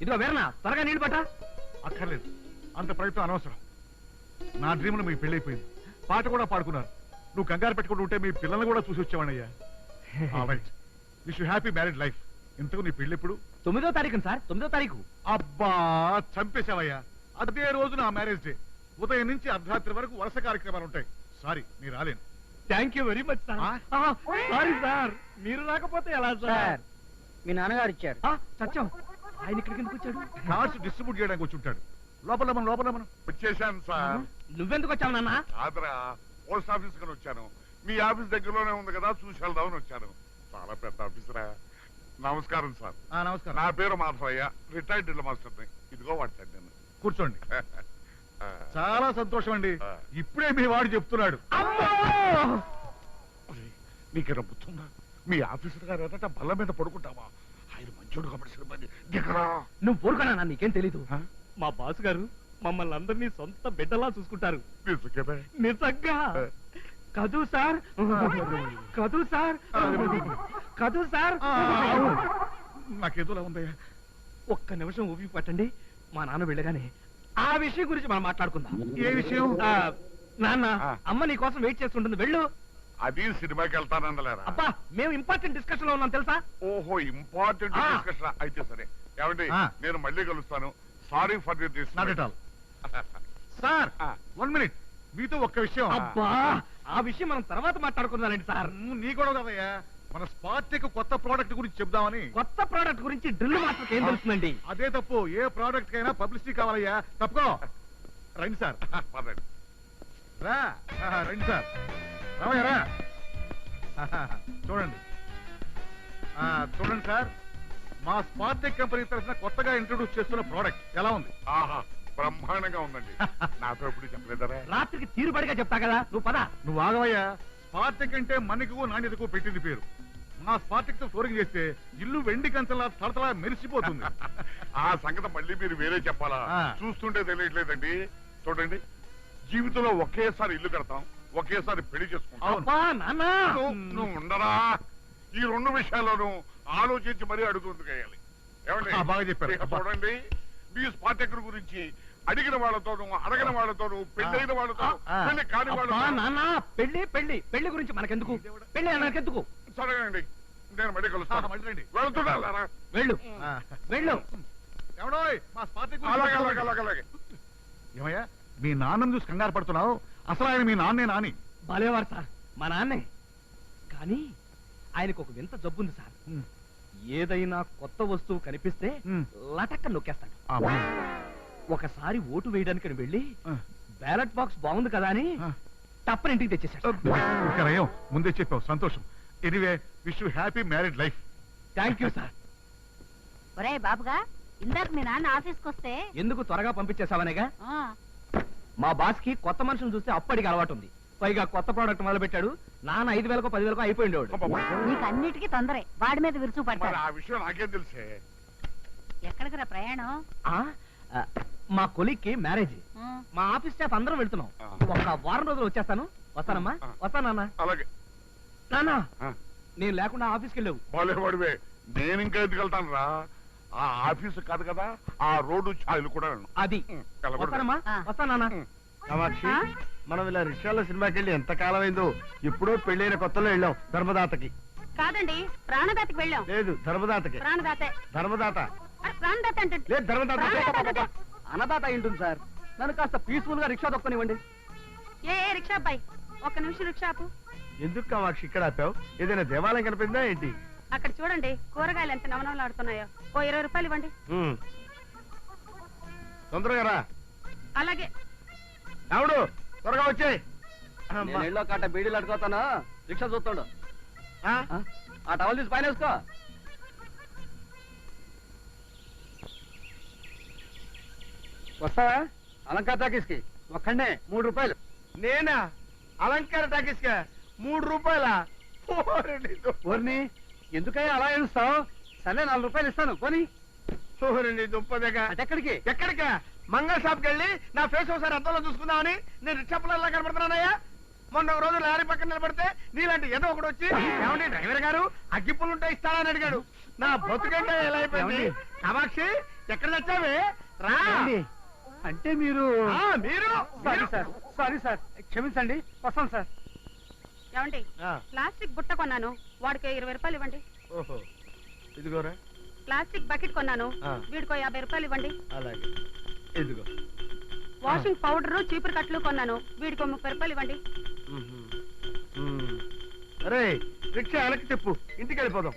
ఇదిగో వేరనా త్వరగా నీళ్ళు పట్టా. అక్కర్లేదు, అంత ప్రయత్నం అనవసరం. నా డ్రీమ్లో మీ పెళ్ళైపోయింది, పాట కూడా పాడుకున్నారు. నువ్వు కంగారు పెట్టుకుంటూ ఉంటే మీ పిల్లల్ని కూడా చూసి వచ్చావనయ్యా. Wish you happy married life. ఇంతకు నీ పెళ్ళి ఎప్పుడు? 9వ తారీఖు సార్, 9వ తారీఖు. అబ్బా చంపేశావయ్యా. అదే రోజు నా మ్యారేజ్ డే. ఉదయం నుంచి అర్ధరాత్రి వరకు వరుస కార్యక్రమాలు ఉంటాయి. సారీ, నీ రాలేను. Thank you very much sir. Sorry sir, మీరు రాకపోతే ఎలా సార్? మీ నాన్నగారు ఇచ్చారు. సత్యం, ఆయన ఇక్కడికి ఎందుకు వచ్చాడు? కార్డ్స్ డిస్ట్రిబ్యూట్ చేయడానికి వచ్చి ఉంటాడు. లోపల మనం వచ్చేసాను సార్. నువ్వెందుకు వచ్చావు నాన్న? కాదరా, పోస్ట్ ఆఫీస్ కని వచ్చాను. మీ ఆఫీస్ దగ్గరలోనే ఉంది కదా, చూసి వెళ్దామని వచ్చాను. చాలా పెద్ద ఆఫీసరా. నమస్కారం సార్. నమస్కారం. నా పేరు మాధవయ్య, రిటైర్డ్ డ్రిల్ మాస్టర్ని. ఇదిగో వాడతాను నేను. కూర్చోండి. చాలా సంతోషం అండి. ఇప్పుడే మీ వాడు చెప్తున్నాడు. నీకేనా బుద్ధుందా? మీ ఆఫీసర్ గారు ఎదట బల్ల మీద పడుకుంటావా? ఆయన మంచోడు కాబట్టి సరిపడి దిగరా. నువ్వు పోరుకున్నా, నీకేం తెలీదు. మా బాస్ గారు మమ్మల్ని అందరినీ సొంత బిడ్డలా చూసుకుంటారు. నిజంగా కదూ సార్? కదూ సార్? కదూ సార్? నాకేదోలా ఉందయ్యా. ఒక్క నిమిషం ఊపి పట్టండి. మా నాన్న వెళ్ళగానే ఆ విషయం గురించి మనం మాట్లాడుకుందాం. ఏ విషయం? నాన్న, అమ్మ నీ కోసం వెయిట్ చేస్తుంటుంది, వెళ్ళు. అది సినిమాకి వెళ్తానందలేరా? అబ్బా, మేము ఇంపార్టెంట్ డిస్కషన్ లో ఉన్నాం తెలుసా? ఓహో, ఇంపార్టెంట్ డిస్కషన్ అయితే సరే. ఏమండి, నేను మళ్ళీ కలుస్తాను. Sorry for this. Not at all. Sir, 1 minute. మీతో ఒక్క విషయం. అబ్బా, ఆ విషయం మనం తర్వాత మాట్లాడుకుందామండి సార్. నీ కూడా కదయ్యా, మన స్పార్టెక్ కొత్త ప్రోడక్ట్ గురించి చెప్దామని. కొత్త ప్రోడక్ట్ గురించి డ్రిల్ మాస్టర్కి ఏం తెలుస్తుందండి? అదే తప్పు. ఏ ప్రోడక్ట్ కైనా పబ్లిసిటీ కావాలయ్యా. తప్పుకో. రండి సార్. రా, రండి సార్. రామయ్య రా. చూడండి చూడండి సార్, మా స్పార్టెక్ కంపెనీ తరఫున కొత్తగా ఇంట్రొడ్యూస్ చేస్తున్న ప్రోడక్ట్ ఎలా ఉంది? ఆహా, బ్రహ్మాండంగా ఉందండి. నాతో ఎప్పుడు చెప్పలేదరా? రాత్రికి తీరుబడిగా చెప్తా కదా, నువ్వు పద. నువ్వు ఆగవయ్యా. స్పార్టెక్ అంటే మనకు నాణ్యతకు పెట్టింది పేరు. మా స్పార్టెక్ తో ఫ్లోరింగ్ చేస్తే ఇల్లు వెండి కంచెలా తడతలా మెరిసిపోతుంది. ఆ సంగతి మళ్ళీ మీరు వేరే చెప్పాలా? చూస్తుంటే తెలియట్లేదండి. చూడండి, జీవితంలో ఒకేసారి ఇల్లు కడతాం, ఒకేసారి పెళ్లి చేసుకుంటాం. నువ్వు ఉండరా? ఈ 2 విషయాల్లోనూ ఆలోచించి మరీ అడుగుతుంది చేయాలి. ఏమండి, బాగా చెప్పారు. చూడండి, మీ స్పార్టెక్ గురించి అడిగిన వాళ్ళతోనూ అడగిన వాళ్ళతోనూ పెళ్ళైన వాళ్ళతో పెళ్లి కాని వాళ్ళతో. పెళ్లి పెళ్లి పెళ్లి గురించి మనకెందుకు? పెళ్లి నాకెందుకు? సరేనండి, నేను మళ్ళీ కలుస్తాను. వెళ్తున్నారా? వెళ్ళు వెళ్ళు. ఎవడోయ్ మా స్పార్టెక్. అలాగే. ఏమయ్యా, మీ నాన్నను చూసి కంగారు పడుతున్నావు? అసలు ఆయన మీ నాన్నే నాని. బాలేవారు సార్, మా నాన్నే. కానీ ఆయనకు ఒక వింత జబ్బుంది సార్. ఏదైనా కొత్త వస్తువు కనిపిస్తే లటక్క నొక్కేస్తాడు. ఒకసారి ఓటు వేయడానికి వెళ్ళి బ్యాలెట్ బాక్స్ బాగుంది కదా అని తప్పని ఇంటికి తెచ్చేసాడు. ముందే చెప్పావు, సంతోషం. Anyway, wish you happy married life. Thank you sir. ఒరే బాబుగా, ఇందాక మీ నాన్న ఆఫీస్కి వస్తే ఎందుకు త్వరగా పంపించేసావనేగా? మా బాస్ కి కొత్త మనుషులు చూస్తే అప్పటికి అలవాటు ఉంది. పైగా కొత్త ప్రోడక్ట్ మొదలు పెట్టాడు. నాన్న 5,000కో 10,000కో అయిపోయిండేవాడు. నీకు అన్నిటికీ తొందరే, వాడి మీద విరుచు పడతాడు. ఆ విషయం నాకేం తెలుసే. ఎక్కడికి రా ప్రయాణం? మా కొలీగ్కి మ్యారేజ్. మా ఆఫీస్ స్టాఫ్ అందరం వెళ్తున్నాం. ఒక వారం రోజులు వచ్చేస్తాను. వస్తానమ్మా, వస్తానన్నా. అలాగే నాన్న, నేను లేకుండా ఆఫీస్కి వెళ్ళావు. బాలేవాడివే, నేను ఇంకా ఎందుకు వెళ్తాను రా? ఆ ఆఫీసు కాదు కదా, ఆ రోడ్డు ఛాయలు కూడా అది. వస్తానమ్మా, వస్తానన్నా. కామాక్షి, మనం ఇలా రిక్షాలో సినిమాకి వెళ్ళి ఎంత కాలం అయిందో. ఎప్పుడో పెళ్ళైన కొత్తలో వెళ్ళాం ధర్మదాతకి. కాదండి, ప్రాణదాతకి వెళ్ళాం. లేదు, ధర్మదాతకి. ప్రాణదాతే. ధర్మదాత ప్రాణదాత అంటే లేదు, ధర్మదాత. అన్నదాత అయింటుంది సార్. నన్ను కాస్త పీస్ఫుల్ గా రిక్షా తొక్కనివ్వండి. ఏ రిక్షా అబ్బాయి, 1 నిమిషం రిక్షాపు. ఎందుకు కామాక్షి ఇక్కడ ఆపావు? ఏదైనా దేవాలయం కనిపిందా ఏంటి? అక్కడ చూడండి, కూరగాయలు ఎంత నవనవలాడుతున్నాయో. ఓ 20 రూపాయలు ఇవ్వండి. తొందరగా రా. అలాగే. రావుడు, త్వరగా వచ్చాయి. ఇళ్ళో కాట బీడీలు అడుగుతాను. రిక్షా చూస్తాడు. ఆ టవల్ తీసి పైన వేసుకో. వస్తావా అలంకార టాకీస్ కి? ఒక్కడే 3 రూపాయలు. నేనా? అలంకార టాకీస్ కా 3 రూపాయలా? ఎందుకయ్యా అలా ఏడుస్తావు? సరే 4 రూపాయలు ఇస్తాను పోనీ. దుప్పదగా ఎక్కడికి? ఎక్కడికా? మంగళ షాప్కి వెళ్ళి నా ఫేస్ ఒకసారి అద్దంలో చూసుకుందామని నేను రిక్షా పిల్లల్లా కనబడుతున్నానయ్యా. మొన్న ఒక రోజు లారీ పక్కన నిలబడితే నీలాంటి ఏదో ఒకటి వచ్చి, ఏమండి డ్రైవర్ గారు అగ్గిపుల్లుంటే ఇస్తానని అడిగాడు. నా బతుకంటే ఎలా అయిపోయింది? కామాక్షి, ఎక్కడ తెచ్చావే రా. అంటే మీరు మీరు సారీ సార్ క్షమించండి వస్తాం సార్. ఏమండి ప్లాస్టిక్ బుట్ట కొన్నాను, వాడికి 20 రూపాయలు ఇవ్వండి. ఓహో ఇదిగోరా. ప్లాస్టిక్ బకెట్ కొన్నాను, వీడికో 50 రూపాయలు ఇవ్వండి. అలాగే ఇదిగో. వాషింగ్ పౌడర్ చీపురు కట్లు కొన్నాను, వీడికో 30 రూపాయలు ఇవ్వండి. అరే రిక్షా వెనక్కి చెప్పు, ఇంటికి వెళ్ళిపోదాం.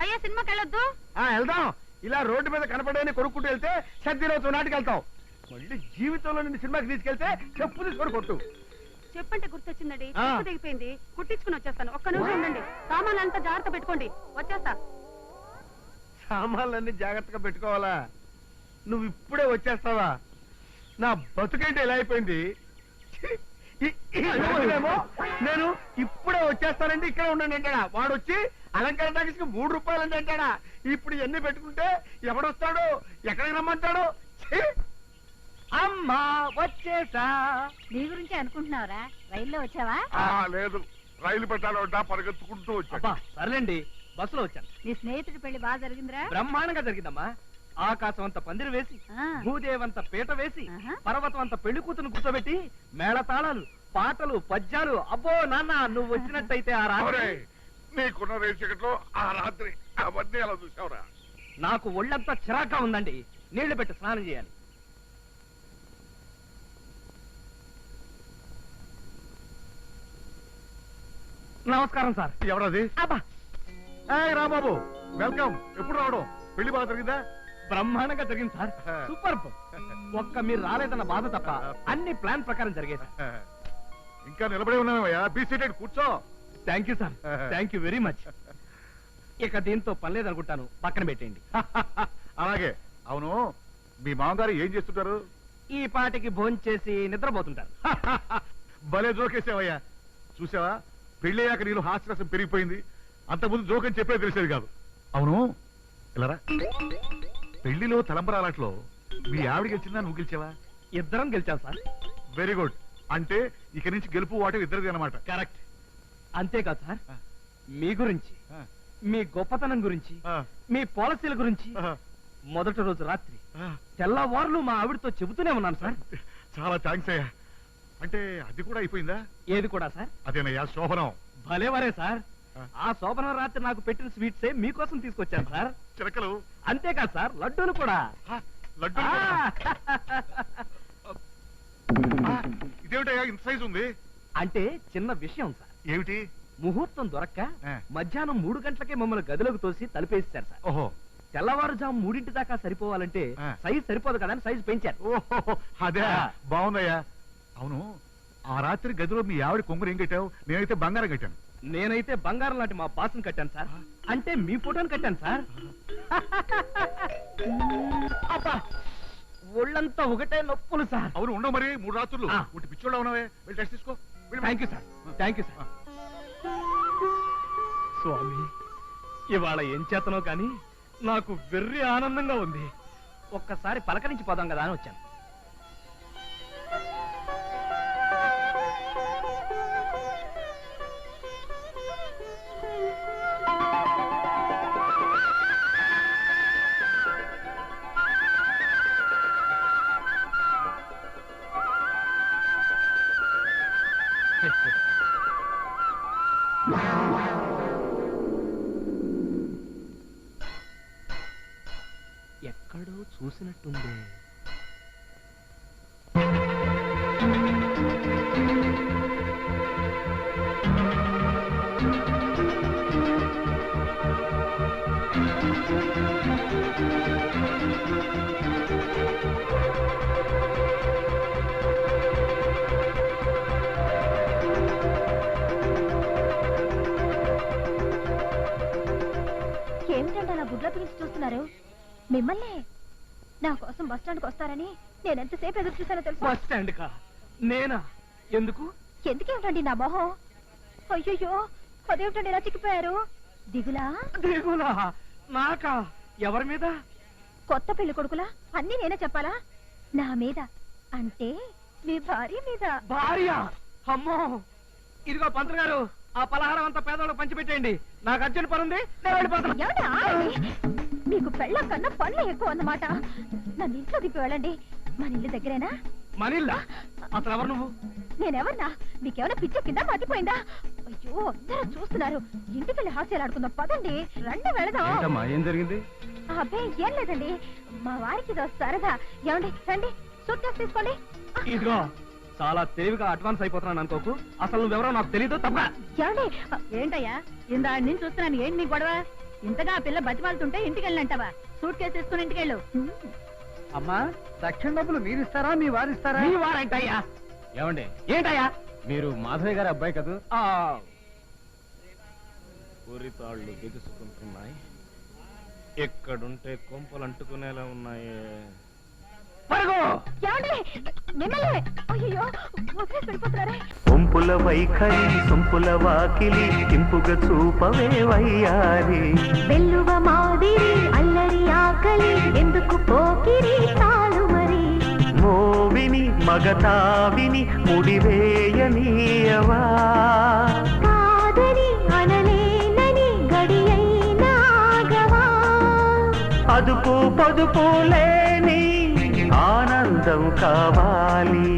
అయ్యా సినిమాకి వెళ్ళొద్దు. వెళ్దాం. ఇలా రోడ్డు మీద కనపడని కొనుక్కుంటూ వెళ్తే సర్దిరోజు నాటికి వెళ్తాం. మళ్ళీ జీవితంలో నిన్ను సినిమాకి తీసుకెళ్తే చెప్పు తీసుకొని కొట్టు. చెప్పంటే గుర్తొచ్చిందండి, చెప్పు దిగిపోయింది, కుట్టించుకుని వచ్చేస్తాను. ఒక్క నిమిషం ఉండండి, సామాన్లంతా జాగ్రత్త పెట్టుకోండి, వచ్చేస్తా. సామాన్లన్నీ జాగ్రత్తగా పెట్టుకోవాలా? నువ్వు ఇప్పుడే వచ్చేస్తావా? నా బతుకేంటి ఇలా అయిపోయింది. ఏమో నేను ఇప్పుడే వచ్చేస్తానండి, ఇక్కడ ఉండండి అంటాడా. వాడు వచ్చి అలంకార టాకీస్కి 3 రూపాయలు అంటే అంటాడా. ఇప్పుడు ఎన్ని పెట్టుకుంటే ఎవడొస్తాడు, ఎక్కడికి రమ్మంటాడు. అమ్మా వచ్చేసా. నీ గురించి అనుకుంటున్నావురా? రైల్లో వచ్చావా? లేదు, రైలు పెట్టాలంటా పరిగెత్తుకుంటూ వచ్చా. సర్లేండి, బస్సులో వచ్చాను. నీ స్నేహితుడి పెళ్లి బాగా జరిగిందిరా? బ్రహ్మాండంగా జరిగిందమ్మా. ఆకాశం అంత పందిరి వేసి, భూదేవంత పీట వేసి, పర్వతం అంత పెళ్లి కూతురు కూర్చోబెట్టి, మేళతాళాలు, పాటలు, పద్యాలు. అబ్బో నాన్న, నువ్వు వచ్చినట్టయితే ఆ రాత్రి నీకున్న రేపు చీకట్లో ఆ రాత్రి అవన్నీ అలా చూసావురా? నాకు ఒళ్ళంతా చిరాగ్గా ఉందండి. నీళ్లు పెట్టి స్నానం చేయాలి. నమస్కారం సార్. ఎవరది? అబ్బా రాబాబు వెల్కమ్. ఎప్పుడు రావడం? పెళ్లి బాగా జరిగిందా? బ్రహ్మాండంగా జరిగింది సార్. సూపర్. ఒక్క మీరు రాలేదన్న బాధ తప్ప అన్ని ప్లాన్ ప్రకారం జరిగాయి సార్. ఇంకా నిలబడి ఉన్నామయ్యా. బీ సీటెడ్, కూర్చో. Thank you sir, thank you very much. ఇక దీంతో పని లేదనుకుంటాను, పక్కన పెట్టేయండి. అలాగే. అవును, మీ మామగారు ఏం చేస్తుంటారు? ఈ పాటికి భోంచేసి నిద్రపోతుంటారు. భలే జోకేసావయ్యా. చూసావా, పెళ్ళయ్యాక నీళ్ళు హాస్యరసం పెరిగిపోయింది. అంతకుముందు జోకని చెప్పే తెలిసేది కాదు. అవును ఇలారా, పెళ్లిలో తలంబరాలట్లో మీ ఆవిడ గెలిచిందా, నువ్వు గెలిచావా? ఇద్దరం గెలిచాం సార్. Very good. అంటే ఇక నుంచి గెలుపు వాటి ఇద్దరిది అనమాట. కరెక్ట్. అంతేకాదు సార్, మీ గురించి, మీ గొప్పతనం గురించి, మీ పాలసీల గురించి మొదటి రోజు రాత్రి తెల్లవారులు మా ఆవిడతో చెబుతూనే ఉన్నాను సార్. చాలా థ్యాంక్స్ అయ్యా. అంటే అది కూడా అయిపోయిందా? ఏది కూడా సార్? అదేనయ్యా శోభనం. భలేవరే సార్. ఆ శోభనం రాత్రి నాకు పెట్టిన స్వీట్సే మీకోసం తీసుకొచ్చాను సార్. చిరకలు. అంతేకాదు సార్, లడ్డూలు కూడా. లడ్డు. ఇదేమిటయ్యా ఇంత సైజు ఉంది? అంటే చిన్న విషయం సార్. ఏమిటి? ముహూర్తం దొరక్క మధ్యాహ్నం 3 గంటలకే మమ్మల్ని గదిలోకి తోసి తలుపేస్తారు సార్. ఓహో. తెల్లవారుజాము 3 దాకా సరిపోవాలంటే సైజు సరిపోదు కదా అని సైజు పెంచారు. ఓహో, అదే బాగుందయ్యా. అవును, ఆ రాత్రి గదిలో మీ ఆవిడ కొంగురు ఏం కట్టావు? నేనైతే బంగారం కట్టాను. నేనైతే బంగారం లాంటి మా బాస్ని కట్టాను సార్. అంటే మీ ఫోటోని కట్టాను సార్. అబ్బా, ఒళ్ళంతా ఒకటే నొప్పులు సార్. అవును, ఉండవు మరి 3 రాత్రులు. ఒకటి పిచ్చోళ్ళ ఉన్నావే, వెళ్ళి టెస్ట్ తీసుకో. Thank you sir, thank you sir. Swami, ఇవాళ ఏం చేతనో కానీ నాకు వెర్రి ఆనందంగా ఉంది. ఒక్కసారి పలకరించి పోదాం కదా అని వచ్చాను. ఎక్కడో చూసినట్టుంది. ఏమిటంటే అలా గుడ్ల పిలిచి చూస్తున్నారు? మిమ్మల్ని. నా కోసం బస్ స్టాండ్కి వస్తారని నేను ఎంతసేపు ఎదురు చూసానో తెలుసు. బస్ స్టాండ్ కా? నేనా? ఎందుకు? ఎందుకేమిటండి నా మొహం? అయ్యో, అదేమిటండి ఇలా చిక్కిపోయారు? దిగులా? దిగులా? నాకా? ఎవరి మీద? కొత్త పెళ్లి కొడుకులా అన్ని నేనే చెప్పాలా? నా మీద అంటే మీ భార్య మీద. భార్య? అమ్మో! ఇదిగో పంతులు గారు, ఆ పలహారం అంతా పేదవాళ్ళకి పంచిపెట్టేయండి. నాకు అర్జెంట్ పని ఉంది, నేను వెళ్ళిపోతాను. మీకు పెళ్ళం కన్నా పనులు ఎక్కువ అన్నమాట. నన్ను ఇంట్లో దిప్పి వెళ్ళండి. మన ఇల్లు దగ్గరేనా? మనిల్లా? అసలు ఎవరు నువ్వు? నేనెవరినా? మీకేమైనా పిచ్చ కింద మర్చిపోయిందా? అయ్యో అందరూ చూస్తున్నారు. ఇంటికి వెళ్ళి హాస్యాలు ఆడుకుందాం. పదండి, రండి వెళదాం. ఏం జరిగింది? అబ్బే ఏం లేదండి, మా వారికి ఇదో సరదా. ఏమండి రండి, సూట్ కేసు తీసుకోండి. ఇదిగో చాలా తెలివిగా అడ్వాన్స్ అయిపోతున్నాను అనుకోకు. అసలు నువ్వెవరో నాకు తెలీదు. తప్ప ఏమండి? ఏంటయ్యా ఇందా నేను చూస్తున్నాను. ఏంటి నీ గొడవ? ఇంతగా ఆ పిల్ల బతిమాలుతుంటే ఇంటికి వెళ్ళంటావా? సూట్ కేసు తీసుకుని ఇంటికి వెళ్ళు. అమ్మా, దక్షిణ డబ్బులు మీరు ఇస్తారా మీ వారు ఇస్తారా? మీ వారేంటయ్యా? ఏమండి ఏంటయ్యా? మీరు మాధవయ్య గారి అబ్బాయి కదా? ఊరితాళ్ళు బిగుసుకుంటున్నాయి. ఎక్కడుంటే కొంపలు అంటుకునేలా ఉన్నాయి. ఒంపుల వైఖరి సొంపుల వాకిలి ఇంపుగా చూపవే వయ్యారి. వెల్లువ మాదిరి అల్లరి ఆకలి ఎందుకు పోకిరి తాళు మరి. మోవిని మగతావిని ముడివేయనీయవా. కాదని అనలేనని గడియైనాగవా. అదుపు పొదుపు లేని ఆనందం కావాలి.